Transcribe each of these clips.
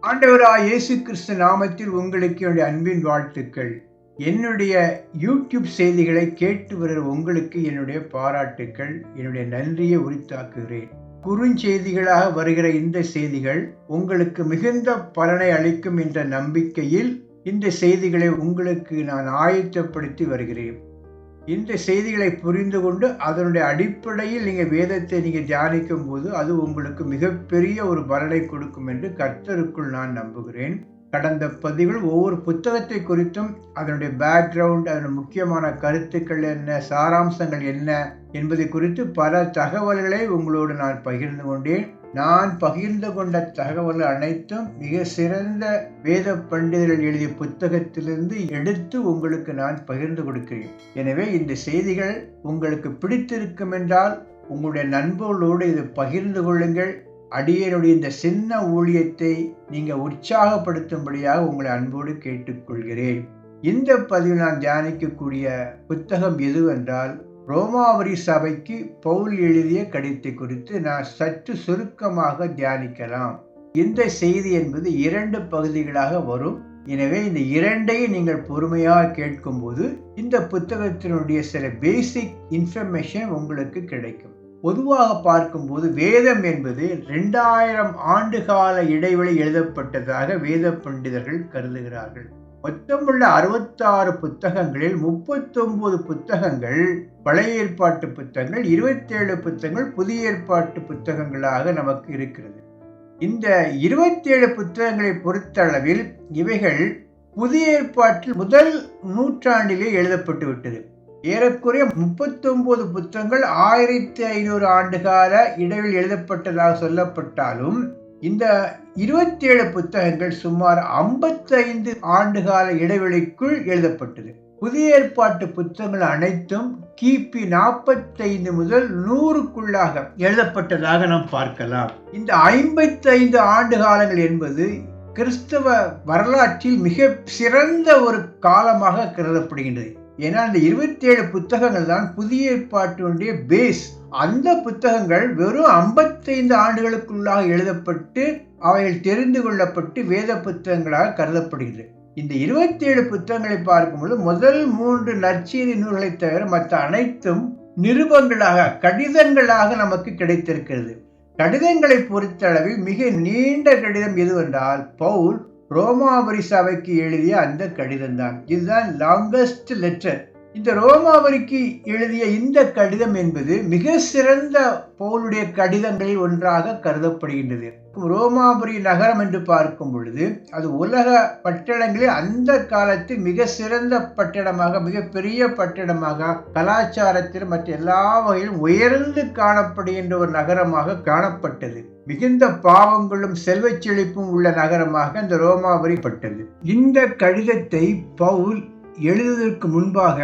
ஆண்டவராய் இயேசு கிறிஸ்து நாமத்தில் உங்களுக்கு என்னுடைய அன்பின் வாழ்த்துக்கள். என்னுடைய யூடியூப் செய்திகளை கேட்டு வருகிற உங்களுக்கு என்னுடைய பாராட்டுக்கள், என்னுடைய நன்றியை உரித்தாக்குகிறேன். குறுஞ்செய்திகளாக வருகிற இந்த செய்திகள் உங்களுக்கு மிகுந்த பலனை அளிக்கும் என்ற நம்பிக்கையில் இந்த செய்திகளை உங்களுக்கு நான் ஆயத்தப்படுத்தி வருகிறேன். இந்த செய்திகளை புரிந்து கொண்டு அதனுடைய அடிப்படையில் நீங்கள் வேதத்தை தியானிக்கும் போது அது உங்களுக்கு மிகப்பெரிய ஒரு பலனை கொடுக்கும் என்று கர்த்தருக்குள் நான் நம்புகிறேன். கடந்த பதிவில் ஒவ்வொரு புத்தகத்தை குறித்தும் அதனுடைய பேக்ரவுண்ட், அதனுடைய முக்கியமான கருத்துக்கள் என்ன, சாராம்சங்கள் என்ன என்பதை குறித்து பல தகவல்களை உங்களோடு நான் பகிர்ந்து கொண்டேன். நான் பகிர்ந்து கொண்ட தகவல்கள் அனைத்தும் மிக சிறந்த வேத பண்டிதர்கள் எழுதிய புத்தகத்திலிருந்து எடுத்து உங்களுக்கு நான் பகிர்ந்து கொடுக்கிறேன். எனவே இந்த செய்திகள் உங்களுக்கு பிடித்திருக்கும் என்றால் உங்களுடைய நண்பர்களோடு இதை பகிர்ந்து கொள்ளுங்கள். அடியனுடைய இந்த சின்ன ஊழியத்தை நீங்க உற்சாகப்படுத்தும்படியாக உங்களை அன்போடு கேட்டுக்கொள்கிறேன். இந்த பதிவில் நான் தியானிக்கக்கூடிய புத்தகம் எதுவென்றால், ரோமாபுரி சபைக்கு பவுல் எழுதிய கடிதத்தை குறித்து நான் சற்று சுருக்கமாக தியானிக்கலாம். இந்த செய்தி என்பது 2 பகுதிகளாக வரும். எனவே இந்த இரண்டையும் நீங்கள் பொறுமையாக கேட்கும்போது இந்த புத்தகத்தினுடைய சில பேசிக் இன்ஃபர்மேஷன் உங்களுக்கு கிடைக்கும். பொதுவாக பார்க்கும்போது வேதம் என்பது 2000 ஆண்டுகால இடைவெளி எழுதப்பட்டதாக வேத பண்டிதர்கள் கருதுகிறார்கள். மொத்தமுள்ள 66 புத்தகங்களில் 39 புத்தகங்கள் பழைய ஏற்பாட்டு புத்தகங்கள், 27 புத்தகங்கள் புதிய ஏற்பாட்டு புத்தகங்களாக நமக்கு இருக்கிறது. இந்த 27 புத்தகங்களை பொறுத்தளவில் இவைகள் புதிய ஏற்பாட்டில் முதல் நூற்றாண்டிலே எழுதப்பட்டு விட்டது. ஏறக்குறைய 39 புத்தகங்கள் 1500 ஆண்டுகால இடைவெளி எழுதப்பட்டதாக சொல்லப்பட்டாலும் இந்த 27 புத்தகங்கள் சுமார் 55 ஆண்டுகால இடைவெளிக்குள் எழுதப்பட்டது. புதிய ஏற்பாட்டு புத்தகங்கள் அனைத்தும் கிபி 45 முதல் 100க்குள்ளாக எழுதப்பட்டதாக நாம் பார்க்கலாம். இந்த 55 ஆண்டு காலங்கள் என்பது கிறிஸ்தவ வரலாற்றில் மிக சிறந்த ஒரு காலமாக கருதப்படுகின்றது. ஏன்னா இந்த 27 புத்தகங்கள் தான் புதிய ஏற்பாட்டினுடைய பேஸ். அந்த புத்தகங்கள் வெறும் 55 ஆண்டுகளுக்குள்ளாக எழுதப்பட்டு அவைகள் தெரிந்து கொள்ளப்பட்டு வேத புத்தகங்களாக கருதப்படுகிறது. இந்த 27 புத்தகங்களை பார்க்கும்போது முதல் 3 நற்செய்தி நூல்களை தவிர மற்ற அனைத்தும் நிருபங்களாக, கடிதங்களாக நமக்கு கிடைத்திருக்கிறது. கடிதங்களை பொறுத்தளவில் மிக நீண்ட கடிதம் எதுவென்றால் பவுல் ரோமாபுரி சபைக்கு எழுதிய அந்த கடிதம் தான். இதுதான் லாங்கஸ்ட் லெட்டர். இந்த ரோமாபுரிக்கு எழுதிய இந்த கடிதம் என்பது மிக சிறந்த பவுலுடைய கடிதங்களில் ஒன்றாக கருதப்படுகின்றது. ரோமாபுரி நகரம் என்று பார்க்கும் பொழுது அது உலக பட்டணங்களில் அந்த காலத்தில் மிக சிறந்த பட்டணமாக, மிக பெரிய பட்டணமாக, கலாச்சாரத்தில் மற்ற எல்லா வகையிலும் உயர்ந்து காணப்படுகின்ற ஒரு நகரமாக காணப்பட்டது. மிகுந்த பாவங்களும் செல்வ செழிப்பும் உள்ள நகரமாக இந்த ரோமாபுரி பட்டது. இந்த கடிதத்தை பவுல் எழுதுவதற்கு முன்பாக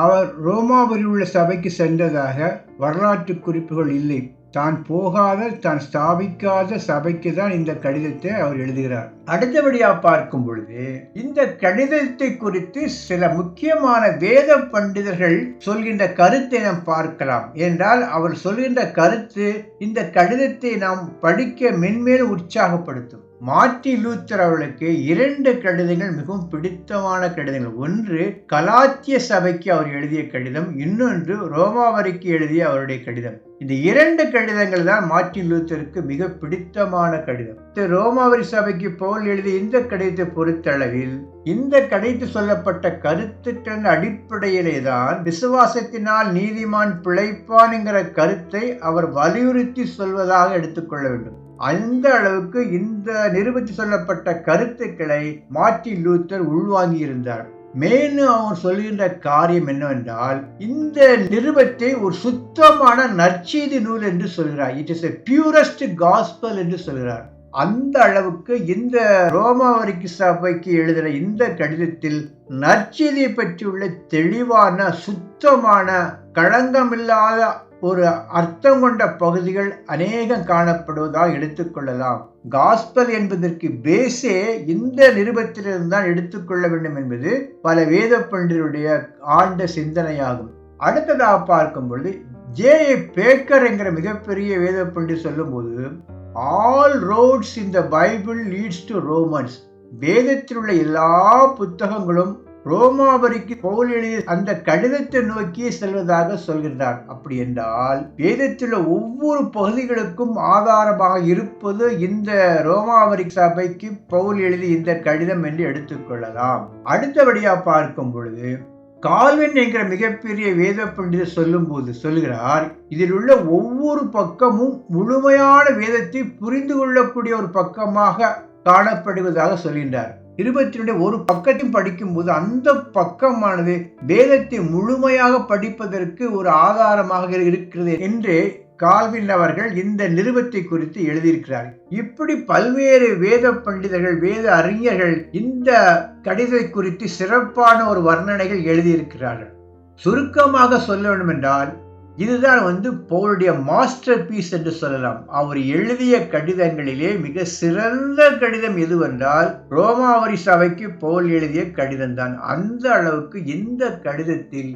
அவர் ரோமாபுரியில் உள்ள சபைக்கு சென்றதாக வரலாற்று குறிப்புகள் இல்லை. தான் போகாத, தான் ஸ்தாபிக்காத சபைக்கு தான் இந்த கடிதத்தை அவர் எழுதுகிறார். அடுத்தபடியாக பார்க்கும் பொழுது இந்த கடிதத்தை குறித்து சில முக்கியமான வேத பண்டிதர்கள் சொல்கின்ற கருத்தை நாம் பார்க்கலாம். என்றால் அவர் சொல்கின்ற கருத்து இந்த கடிதத்தை நாம் படிக்க மென்மேலும் உற்சாகப்படுத்தும். மார்ட்டின் லூத்தர் அவர்களுக்கு 2 கடிதங்கள் மிகவும் பிடித்தமான கடிதங்கள். ஒன்று கலாத்திய சபைக்கு அவர் எழுதிய கடிதம், இன்னொன்று ரோமாபுரிக்கு எழுதிய அவருடைய கடிதம். இந்த 2 கடிதங்கள் தான் மார்ட்டின் லூத்தருக்கு மிக பிடித்தமான கடிதம். ரோமாபுரி சபைக்கு பவுல் எழுதிய இந்த கடிதத்தை பொறுத்தளவில் இந்த கடிதத்தில் சொல்லப்பட்ட கருத்துக்களின் அடிப்படையிலே தான் விசுவாசத்தினால் நீதிமான் பிழைப்பான் என்கிற கருத்தை அவர் வலியுறுத்தி சொல்வதாக எடுத்துக்கொள்ள வேண்டும். அந்த அளவுக்கு இந்த நிருபத்தில் சொல்லப்பட்ட கருத்துக்களை மார்ட்டின் லூத்தர் உள்வாங்கி இருந்தார். மேலும் அவர் சொல்கின்ற காரியம் என்னவென்றால், இந்த நிருபத்தை ஒரு சுத்தமான நற்செய்தி நூல் என்று சொல்கிறார். It is a purest gospel என்று சொல்கிறார். அந்த அளவுக்கு இந்த ரோமாபுரி சபைக்கு எழுதின இந்த கடிதத்தில் நற்செய்தியை பற்றியுள்ள தெளிவான, சுத்தமான, களங்கமில்லாத ஒரு அர்த்தம் கொண்ட பகுதிகள் அநேகம் காணப்படுவதாக எடுத்துக்கொள்ளலாம். காஸ்பல் என்பதற்கு பேஸே இந்த நிருபத்திலிருந்து தான் எடுத்துக்கொள்ள வேண்டும் என்பது பல வேத பண்டிதருடைய ஆழ்ந்த சிந்தனையாகும். அடுத்ததாக பார்க்கும் பொழுது J.A. பேக்கர் என்கிற மிகப்பெரிய வேத பண்டிதர் சொல்லும் போது all roads in the Bible leads to Romans. வேதத்தில் உள்ள எல்லா புத்தகங்களும் ரோமாபுரிக்கு பவுல் எழுதிய அந்த கடிதத்தை நோக்கி செல்வதாக சொல்கிறார். அப்படி என்றால் வேதத்தில் ஒவ்வொரு பகுதிகளுக்கும் ஆதாரமாக இருப்பது இந்த ரோமாபுரி சபைக்கு பவுல் எழுதிய இந்த கடிதம் என்று எடுத்துக்கொள்ளலாம். அடுத்தபடியா பார்க்கும் பொழுது கால்வின் என்கிற மிகப்பெரிய வேத பண்டிதர் சொல்லும் போது சொல்கிறார், இதில் உள்ள ஒவ்வொரு பக்கமும் முழுமையான வேதத்தை புரிந்து கொள்ளக்கூடிய ஒரு பக்கமாக காணப்படுவதாக சொல்கின்றார். 22 ஒரு பக்கத்தையும் படிக்கும் போது அந்த பக்கமானது வேதத்தை முழுமையாக படிப்பதற்கு ஒரு ஆதாரமாக இருக்கிறது என்று கால்வின் அவர்கள் இந்த நிருபத்தை குறித்து எழுதியிருக்கிறார். இப்படி பல்வேறு வேத பண்டிதர்கள், வேத அறிஞர்கள் இந்த கடிதத்தை குறித்து சிறப்பான ஒரு வர்ணனைகள் எழுதியிருக்கிறார்கள். சுருக்கமாக சொல்ல வேண்டும் என்றால் இதுதான் பவுலுடைய மாஸ்டர் பீஸ் என்று சொல்லலாம். அவர் எழுதிய கடிதங்களிலே மிக சிறந்த கடிதம் எதுவென்றால் ரோமாபுரி சபைக்கு பவுல் எழுதிய கடிதம் தான். அந்த அளவுக்கு இந்த கடிதத்தில்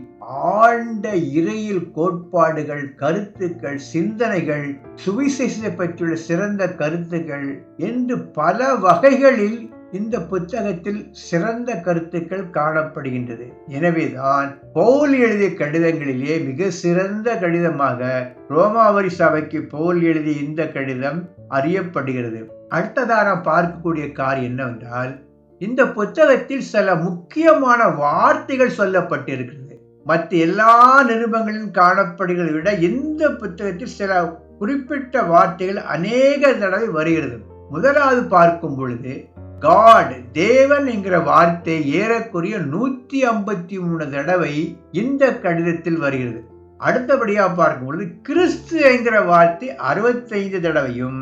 ஆழ்ந்த இறையியல் கோட்பாடுகள், கருத்துக்கள், சிந்தனைகள், சுவிசேஷத்தை பற்றியுள்ள சிறந்த கருத்துக்கள் என்று பல வகைகளில் இந்த புத்தகத்தில் சிறந்த கருத்துக்கள் காணப்படுகின்றது. எனவேதான் பவுல் எழுதிய கடிதங்களிலே மிக சிறந்த கடிதமாக ரோமாபுரி சபைக்கு பவுல் எழுதிய இந்த கடிதம் அறியப்படுகிறது. அடுத்ததாக நாம் பார்க்கக்கூடிய காரியம் என்னவென்றால் இந்த புத்தகத்தில் சில முக்கியமான வார்த்தைகள் சொல்லப்பட்டிருக்கிறது. மற்ற எல்லா நிருபங்களிலும் காணப்படுகிறதை விட இந்த புத்தகத்தில் சில குறிப்பிட்ட வார்த்தைகள் அநேக தடவை வருகிறது. முதலாவது பார்க்கும் பொழுது காட், தேவன் என்கிற வார்த்தை ஏறக்குறைய 153 தடவை இந்த கடிதத்தில் வருகிறது. அடுத்தபடியா பார்க்கும்பொழுது கிறிஸ்து என்கிற வார்த்தை 65 தடவையும்,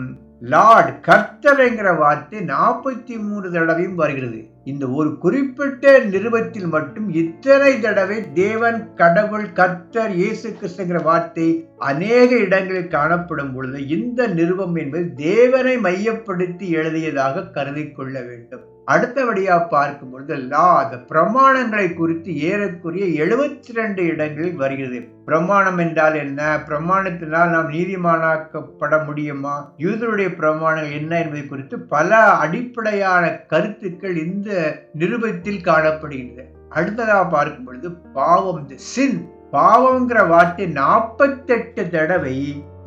லார்ட், கர்த்தர் என்கிற வார்த்தை 43 தடவையும் வருகிறது. இந்த ஒரு குறிப்பிட்ட நிருபத்தில் மட்டும் இத்தனை தடவை தேவன், கடவுள், கர்த்தர், இயேசு கிறிஸ்துங்கிற வார்த்தை அநேக இடங்களில் காணப்படும் பொழுது இந்த நிருபம் என்பது தேவனை மையப்படுத்தி எழுதியதாக கருதி கொள்ள வேண்டும். அடுத்தபடியா பார்க்கும் பொழுது பிரமாணங்களை குறித்து ஏறக்குறைய 72 இடங்களில் வருகிறது. பிரமாணம் என்றால் என்ன, பிரமாணத்தினால் நாம் நீதிமானாக்கப்பட முடியுமா, யூதருடைய பிரமாணங்கள் என்ன என்பதை குறித்து பல அடிப்படையான கருத்துக்கள் இந்த நிருபத்தில் காணப்படுகிறது. அடுத்ததாக பார்க்கும் பொழுது பாவம், சின், பாவங்கிற வார்த்தை 48 தடவை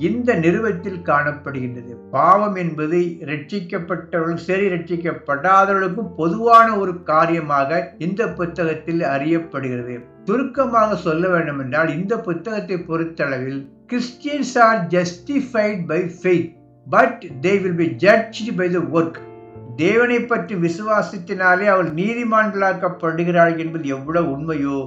இந்த நிருபத்தில் காணப்படுகின்றது. பாவம் என்பது ரட்சிக்கப்பட்டவர்களும் சரி ரட்சிக்கப்படாதவர்களுக்கும் பொதுவான ஒரு காரியமாக இந்த புத்தகத்தில் அறியப்படுகிறது. சுருக்கமாக சொல்ல வேண்டும் என்றால் இந்த புத்தகத்தை பொறுத்தளவில் Christians are justified by faith but they will be judged by the work. தேவனை பற்றி விசுவாசத்தினாலே அவர்கள் நீதிமான்களாக்கப்படுகிறார்கள் என்பது எவ்வளவு உண்மையோ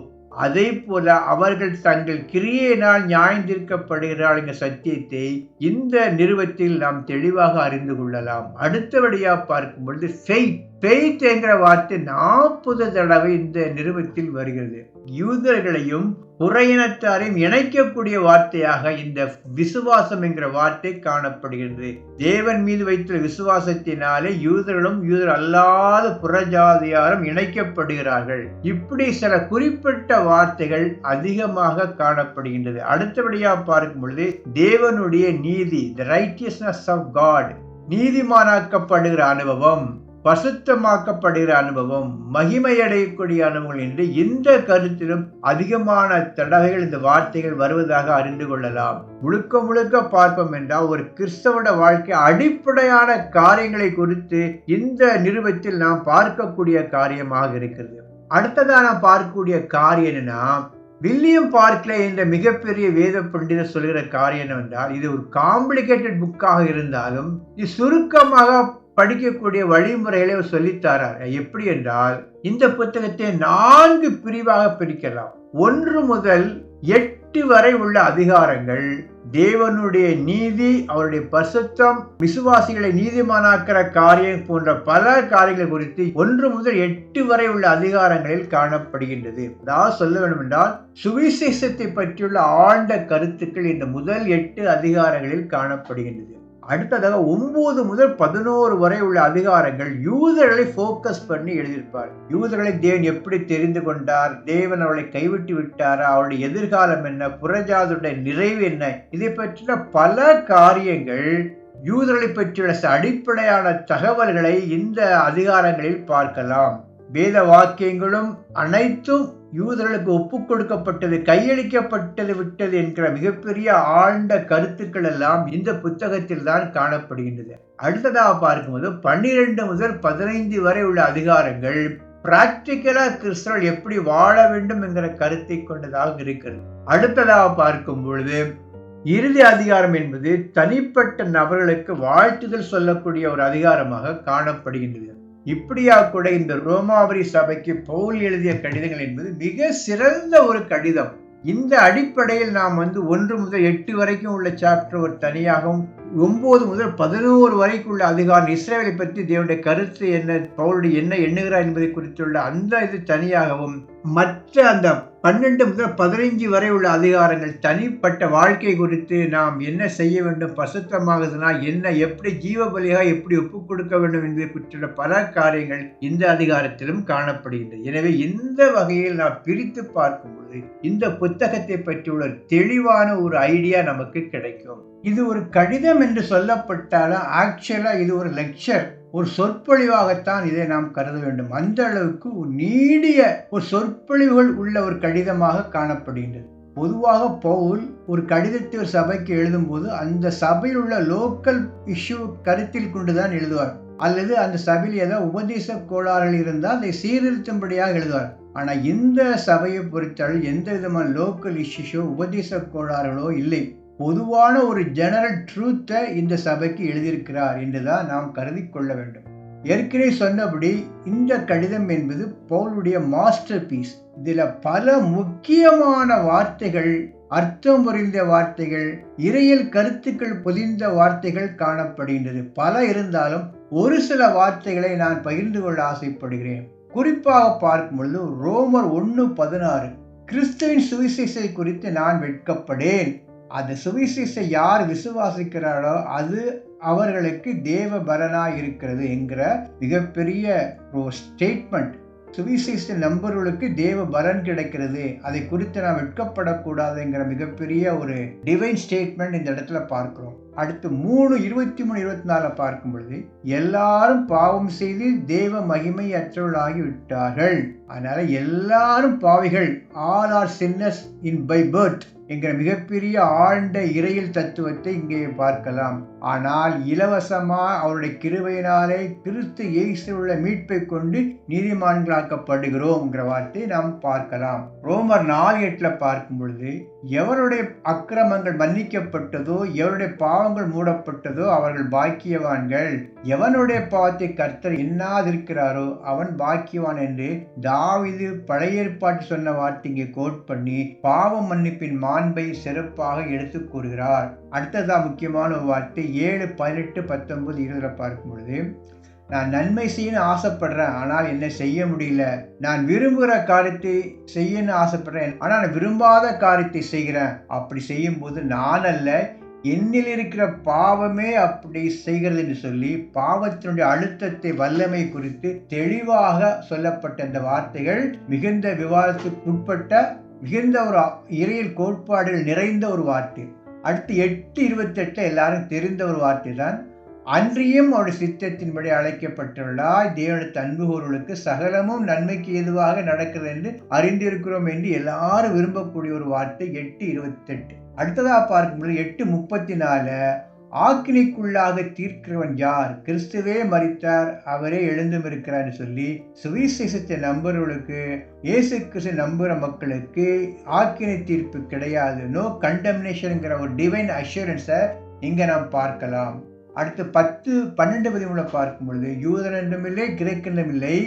அதே போல அவர்கள் தங்கள் கிரியையினால் நியாயந்தீர்க்கப்படுகிறார்கள் என்ற சத்தியத்தை இந்த நிருபத்தில் நாம் தெளிவாக அறிந்து கொள்ளலாம். அடுத்தபடியா பார்க்கும் பொழுது ஃபெய்த் என்கிற வார்த்தை 40 தடவை இந்த நிருபத்தில் வருகிறது. யூதர்களையும் புறையினத்தாரையும் இணைக்கக்கூடிய வார்த்தையாக இந்த விசுவாசம் என்கிற வார்த்தை காணப்படுகிறது. தேவன் மீது வைத்துள்ள விசுவாசத்தினாலே யூதர்களும் யூதர் அல்லாத புறஜாதியாரும் இணைக்கப்படுகிறார்கள். இப்படி சில குறிப்பிட்ட வார்த்தைகள் அதிகமாக காணப்படுகின்றது. அடுத்தபடியா பார்க்கும் பொழுது தேவனுடைய நீதி, the righteousness of God, நீதிமானாக்கப்படுகிற அனுபவம், பசுத்தமாக்கப்படுகிற அனுபவம், மகிமையடையக்கூடிய அனுபவம் என்று இந்த கருத்திலும் அதிகமான தடவைகள் இந்த வார்த்தைகள் வருவதாக அறிந்து கொள்ளலாம். முழுக்க முழுக்க பார்ப்போம் என்றால் ஒரு கிறிஸ்தவ வாழ்க்கை அடிப்படையான காரியங்களை குறித்து இந்த நிருபத்தில் நாம் பார்க்கக்கூடிய காரியமாக இருக்கிறது. அடுத்ததாக நாம் பார்க்கக்கூடிய காரியம் என்னன்னா, வில்லியம் பார்க்லே என்ற மிகப்பெரிய வேத பண்டிதர் சொல்கிற காரியம் என்னவென்றால் இது ஒரு காம்ப்ளிகேட்டட் புக்காக இருந்தாலும் இது சுருக்கமாக படிக்கக்கூடிய வழிமுறைகளை சொல்லித்தாரார். எப்படி என்றால் இந்த புத்தகத்தை 4 பிரிவாக பிரிக்கலாம். 1 முதல் 8 வரை உள்ள அதிகாரங்கள் தேவனுடைய நீதி, அவருடைய பரிசுத்தம், விசுவாசிகளை நீதிமானாக்கிற காரியம் போன்ற பல காரியங்கள் குறித்து 1 முதல் 8 வரை உள்ள அதிகாரங்களில் காணப்படுகின்றது. அதாவது சொல்ல வேண்டும் என்றால் சுவிசேஷத்தை பற்றியுள்ள ஆழ்ந்த கருத்துக்கள் இந்த முதல் 8 அதிகாரங்களில் காணப்படுகின்றது. அடுத்ததாக 9 முதல் 11 வரை உள்ள அதிகாரங்கள் யூதர்களை போக்கஸ் பண்ணி எழுதியிருப்பார். யூதர்களை தேவன் எப்படி தெரிந்து கொண்டார், தேவன் அவளை கைவிட்டு விட்டாரா, அவருடைய எதிர்காலம் என்ன, புறஜாதியுடைய நிறைவு என்ன, இதை பற்றின பல காரியங்கள் யூதர்களை பற்றியுள்ள அடிப்படையான தகவல்களை இந்த அதிகாரங்களில் பார்க்கலாம். வேத வாக்கியங்களும் அனைத்தும் யூதர்களுக்கு ஒப்புக் கொடுக்கப்பட்டது, கையளிக்கப்பட்டது விட்டது என்கிற மிகப்பெரிய ஆழ்ந்த கருத்துக்கள் எல்லாம் இந்த புத்தகத்தில் தான் காணப்படுகின்றது. அடுத்ததாக பார்க்கும்போது 12 முதல் 15 வரை உள்ள அதிகாரங்கள் பிராக்டிக்கலா கிறிஸ்தவர்கள் எப்படி வாழ வேண்டும் என்கிற கருத்தை கொண்டதாக இருக்கிறது. அடுத்ததாக பார்க்கும் பொழுது இறுதி அதிகாரம் என்பது தனிப்பட்ட நபர்களுக்கு வாழ்த்துதல் சொல்லக்கூடிய ஒரு அதிகாரமாக காணப்படுகின்றது. இப்படியா கூட இந்த ரோமாபுரி சபைக்கு பவுல் எழுதிய கடிதங்கள் என்பது மிக சிறந்த ஒரு கடிதம். இந்த அடிப்படையில் நாம் 1 முதல் 8 வரைக்கும் உள்ள சாப்டர் ஒரு தனியாகவும், 9 முதல் 11 வரைக்கும் உள்ள அதிகாரம் இஸ்ரவேலை பற்றி தேவனுடைய கருத்து என்ன, பவுலுடைய என்ன எண்ணுகிறார் என்பதை குறித்துள்ள அந்த இது தனியாகவும், மற்ற அந்த 12 முதல் 15 வரை உள்ள அதிகாரங்கள் தனிப்பட்ட வாழ்க்கை குறித்து நாம் என்ன செய்ய வேண்டும், பரிசுத்தமாகுதுனா என்ன, எப்படி ஜீவ பலியாக எப்படி ஒப்புக் கொடுக்க வேண்டும் என்பதை குறித்துள்ள பல காரியங்கள் இந்த அதிகாரத்திலும் காணப்படுகின்றது. எனவே இந்த வகையில் நாம் பிரித்து பார்க்கும் பொழுது இந்த புத்தகத்தை பற்றியுள்ள தெளிவான ஒரு ஐடியா நமக்கு கிடைக்கும். இது ஒரு கடிதம் என்று சொல்லப்பட்டாலும் ஆக்சுவலா இது ஒரு லெக்சர், ஒரு சொற்பொழிவாகத்தான் இதை நாம் கருத வேண்டும். அந்த அளவுக்கு நீடிய ஒரு சொற்பொழிவுகள் உள்ள ஒரு கடிதமாக காணப்படுகின்றது. பொதுவாக பவுல் ஒரு கடிதத்தை ஒரு சபைக்கு எழுதும் போது அந்த சபையில் உள்ள லோக்கல் இஷ்யூ கருத்தில் கொண்டுதான் எழுதுவார், அல்லது அந்த சபையில் ஏதாவது உபதேச கோளாறுகள் இருந்தால் அதை சீர்திருத்தும்படியாக எழுதுவார். ஆனா இந்த சபையை பொறுத்தவரை எந்த விதமான லோக்கல் இஷ்யூஸோ உபதேச கோளாறுகளோ இல்லை. பொதுவான ஒரு ஜெனரல் ட்ரூத்தை இந்த சபைக்கு எழுதியிருக்கிறார் என்றுதான் நாம் கருதி கொள்ள வேண்டும். ஏற்கனவே சொன்னபடி இந்த கடிதம் என்பது பவுலுடைய மாஸ்டர் பீஸ். இதுல பல முக்கியமான வார்த்தைகள், அர்த்தம் புரிந்த வார்த்தைகள், இறையியல் கருத்துக்கள் பொதிந்த வார்த்தைகள் காணப்படுகின்றது. பல இருந்தாலும் ஒரு சில வார்த்தைகளை நான் பகிர்ந்து கொள்ள ஆசைப்படுகிறேன். குறிப்பாக பார்க்கும் பொழுது ரோமர் 1:16, கிறிஸ்துவின் சுவிசேஷத்தை குறித்து நான் வெட்கப்படேன். அந்த சுவிசேஷத்தை யார் விசுவாசிக்கிறாரோ அது அவர்களுக்கு தேவ பலனாய் இருக்கிறது என்கிற மிகப்பெரிய ஒரு ஸ்டேட்மெண்ட். சுவிசேஷத்தை நம்பர்களுக்கு தேவ பலன் கிடைக்கிறது, அதை குறித்து நாம் வெட்கப்படக்கூடாது என்கிற மிகப்பெரிய ஒரு டிவைன் ஸ்டேட்மெண்ட் இந்த இடத்துல பார்க்கிறோம். அடுத்து 3:23-24 பார்க்கும் பொழுது எல்லாரும் பாவம் செய்து தேவ மகிமை அற்றவர்களாகி விட்டார்கள். அதனால எல்லாரும் பாவிகள், all are sinners in by birth என்கிற மிகப்பெரிய ஆழ்ந்த இறையியல் தத்துவத்தை இங்கே பார்க்கலாம். ஆனால் இலவசமா அவருடைய கிருபையினாலே கிறிஸ்து இயேசுவுள்ள மீட்பை கொண்டு நீதிமான்களாக்கப்படுகிறோம் என்கிற வார்த்தை நாம் பார்க்கலாம். ரோமர் 4:8 பார்க்கும் பொழுது எவருடைய அக்கிரமங்கள் மன்னிக்கப்பட்டதோ, எவருடைய பாவங்கள் மூடப்பட்டதோ அவர்கள் பாக்கியவான்கள், எவனுடைய பாவத்தை கர்த்தர் எண்ணாதிருக்கிறாரோ அவன் பாக்கியவான் என்று தாவீது பழைய ஏற்பாட்டு சொன்ன வார்த்தை இங்கே கோட் பண்ணி பாவ மன்னிப்பின் மாண்பை சிறப்பாக எடுத்து கூறுகிறார். அடுத்ததா முக்கியமான ஒரு வார்த்தை 7:18-19-20 பார்க்கும் பொழுது நான் நன்மை செய்யணும்னு ஆசைப்படுறேன், ஆனால் என்ன செய்ய முடியல. நான் விரும்புகிற காரியத்தை செய்யணும்னு ஆசைப்படுறேன், ஆனால் நான் விரும்பாத காரியத்தை செய்கிறேன். அப்படி செய்யும் போது நான் அல்ல, என்னில் இருக்கிற பாவமே அப்படி செய்கிறது என்று சொல்லி பாவத்தினுடைய அழுத்தத்தை, வல்லமை குறித்து தெளிவாக சொல்லப்பட்ட இந்த வார்த்தைகள் மிகுந்த விவாதத்துக்கு உட்பட்ட மிகுந்த ஒரு இறையியல் கோட்பாடுகள் நிறைந்த ஒரு வார்த்தை. அடுத்து 8:28 எல்லாரும் தெரிந்த ஒரு வார்த்தை தான். அன்றியும் அவருடைய சித்தத்தின்படி அழைக்கப்பட்டுள்ளாய், தேவனுடைய அன்புகோர்களுக்கு சகலமும் நன்மைக்கு ஏதுவாக நடக்கிறது என்று அறிந்திருக்கிறோம் என்று எல்லாரும் விரும்பக்கூடிய ஒரு வார்த்தை 8:28. அடுத்ததாக பார்க்கும்போது 8:34 ஆக்கினைக்குள்ளாக தீர்க்கிறவன் யார், கிறிஸ்துவே மரித்தார், அவரே எழுந்தும் இருக்கிறார் சொல்லி சுவிசேஷத்தை நம்புறவர்களுக்கு, இயேசு கிறிஸ்து நம்புகிற மக்களுக்கு ஆக்கினை தீர்ப்பு கிடையாது, நோ கண்டம்னேஷன்ங்கிற ஒரு டிவைன் அஷூரன்ஸை இங்க நாம் பார்க்கலாம். அடுத்து 10:12-13 பார்க்கும் பொழுது யூதனென்றுமில்லை கிரேக்கென்றுமில்லை,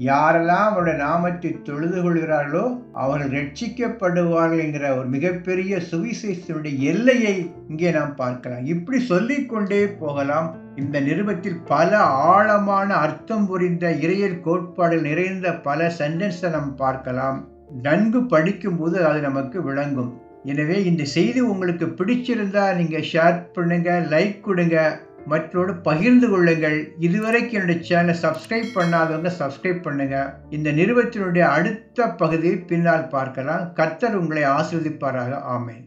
யாரெல்லாம் அவருடைய நாமத்தை தொழுது கொள்கிறார்களோ அவர்கள் ரட்சிக்கப்படுவார்கள் என்கிற ஒரு மிகப்பெரிய சுவிசேஷத்தினுடைய எல்லையை இங்கே நாம் பார்க்கலாம். இப்படி சொல்லிக்கொண்டே போகலாம். இந்த நிருபத்தில் பல ஆழமான அர்த்தம் புரிந்த இறையியல் கோட்பாடுகள் நிறைந்த பல சென்டென்ஸை நாம் பார்க்கலாம். நன்கு படிக்கும் போது அது நமக்கு விளங்கும். எனவே இந்த செய்தி உங்களுக்கு பிடிச்சிருந்தா நீங்க ஷேர் பண்ணுங்க, லைக் கொடுங்க, மற்றோடு பகிர்ந்து கொள்ளுங்கள். இதுவரைக்கும் என்னுடைய சேனலை சப்ஸ்கிரைப் பண்ணாதவங்க சப்ஸ்கிரைப் பண்ணுங்க. இந்த நிருபத்தினுடைய அடுத்த பகுதியை பின்னால் பார்க்கலாம். கர்த்தர் உங்களை ஆசீர்வதிப்பாராக. ஆமென்.